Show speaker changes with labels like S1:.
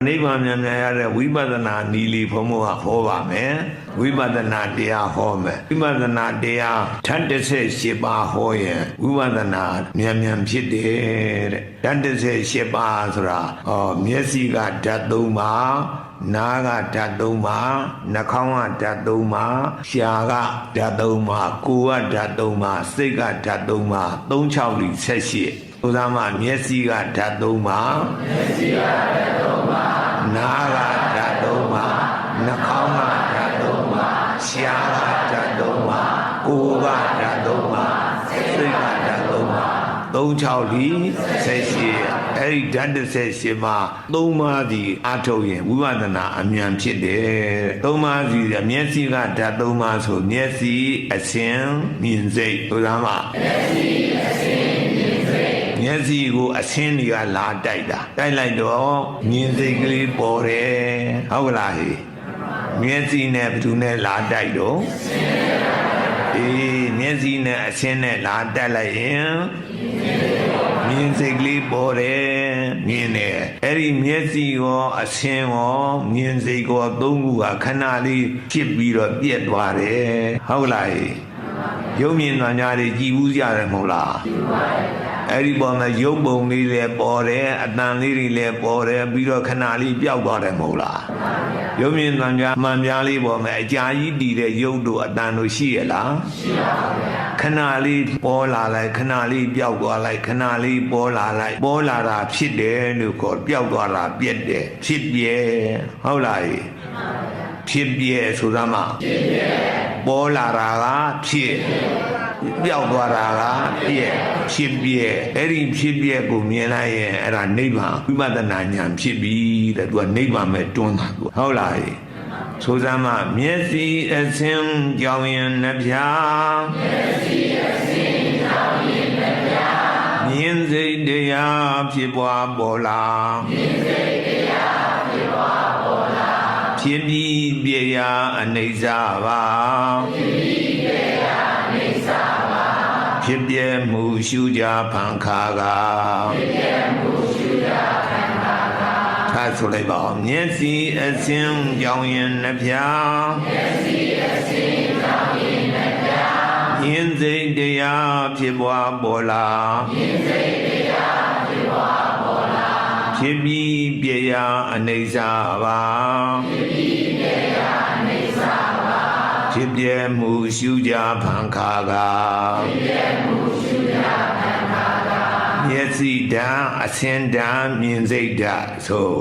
S1: နိဗ္ဗာန်မြင်ရတဲ့ဝိပဿနာနီလီဘုံဘုရားဟောပါမယ်ဝိပဿနာတရားဟောမယ်ဝိပဿနာတရားဓာတ်18ပါးဟောရင်ဝိပဿနာမြန်ဖြစ်တယ်တဲ့ဓာတ်18ပါးဆိုတာမျက်စိကဓာတ်3ပါးနားကဓာတ်3ပါးနှာခေါင်းကဓာတ်3ပါးရှားကဓာတ်3ပါးကိုယ်ကဓာတ်3ပါးစိတ်ကဓာတ်3ပါး3 6 18ဥဒ္ဓမမျက်စိကဓာတ်3ပါးမျက်စိကဓာတ်3ပါးနားကဓာတ်3ပါးနှာခေါင်းကဓာတ်3ပါးရှားကဓာတ်3ပါးကိုယ်ကဓာတ်3ပါးစိတ်ကဓာတ်3ပါး3 6 18အဲ့ဒီဓာတ်18မှာ3ပါးဒီအထုတ်ရင်ဝိပဿနာအမြန်ဖြစ်တယ်3ပါးစီမျက်စိကဓာတ်3ပါးဆိုမျက်စိအစဉ်မြင်စိတ်ဥဒ္ဓမမျက်စိအစဉ်မျက်စိကိုအဆင်းတွေကလာတိုက်တာတိုက်လိုက်တော့မြင်စိတ်ကလေးပေါ်တယ်ဟုတ်ကလားဟိမျက်စိနဲ့ဘယ်သူနဲ့လာတိုက်တော့မျက်စိနဲ့အဆင်းနဲ့လာတိုက်လိုက်ရင်မြင်စိတ်ကလေးပေါ်တယ်မြင်တယ်အဲ့ဒီမျက်စိရောအဆင်းရောမြင်စိတ်ရောသုံးခုကခဏလေးဖြစ်ပြီးတော့ပြက်သွားတယ်ဟုတ်လားဟိရုပ်မြင်သွားကြတယ်ကြည်ဘူးကြတယ်မဟုတ်လားကြည်ပါတယ်အဲ့ဒီပေါ်မှာရုပ်ပုံလေးလည်းပေါ်တယ်အတန်လေးတွေလည်းပေါ်တယ်ပြီးတော့ခဏလေးပျောက်သွားတယ်မဟုတ်လားရုပ်မြင်သံကြားမှန်ပြားလေးပေါ်မှာအကြာကြီးတည်တဲ့ရုပ်တို့အတန်တို့ရှိရလားရှိပါဘူးဗျာခဏလေးပေါ်လာလိုက်ခဏလေးပျောက်သွားလိုက်ခဏလေးပေါ်လာလိုက်ပေါ်လာတာဖြစ်တယ်လို့ခေါ်ပျောက်သွားတာပြက်တယ်ဖြစ်ပြဲဟုတ်လားဖြစ်ပြဲဆိုတာမှဖြစ်ပြဲပေါ်လာတာကဖြစ်ပျောက်သွားတာကပြည့်ဖြစ်ပြည့်အဲ့ဒီဖြစ်ပြည့်ကိုမြင်လိုက်ရင်အဲ့ဒါနိဗ္ဗာန်ဝိပဿနာဉာဏ်ဖြစ်ပြီတဲ့သူကနိဗ္ဗာန်ပဲတွန်းတာသူဟုတ်လားဆိုစမ်းမမျက်စိအစဉ်ကြောင်ရင်နှပြမျက်စိအစဉ်ကြောင်ရင်နှပြမြင်စိတ်တရားဖြစ်ပွားပေါ်လာမြင်စိတ်တရားဖြစ်ပွားပေါ်လာဖြစ်ပြီးပြရာအနိစ္စပါဖြစ်ပြီးပြရာအနိစ္စပါဖြစ်ပြမှုရှုကြဖန်ခါကဖြစ်ပြမှုရှုကြဖန်ခါကသာဆိုလိုက်ပါဦးမျက်စိအစဉ်ကြောင်ရင်နှပြမျက်စိအစဉ်ကြောင်ရင်နှပြမြင်စိတ်တရားဖြစ်ပွားပေါ်လာမြင်စိတ်တရားဖြစ်ပွားပေါ်လာဖြစ်ပြီးပြရာအနိစ္စပါဖြစ်ပြီးပြရာအနိစ္စပါဖြစ်ပြမှုရှုကြဖန်ခါကဖြစ်ပြမှုရှုကြဖန်ခါကမျက်စိဓာတ်အစဉ်ဓာတ်မြင်စိတ်ဓာတ်ဆို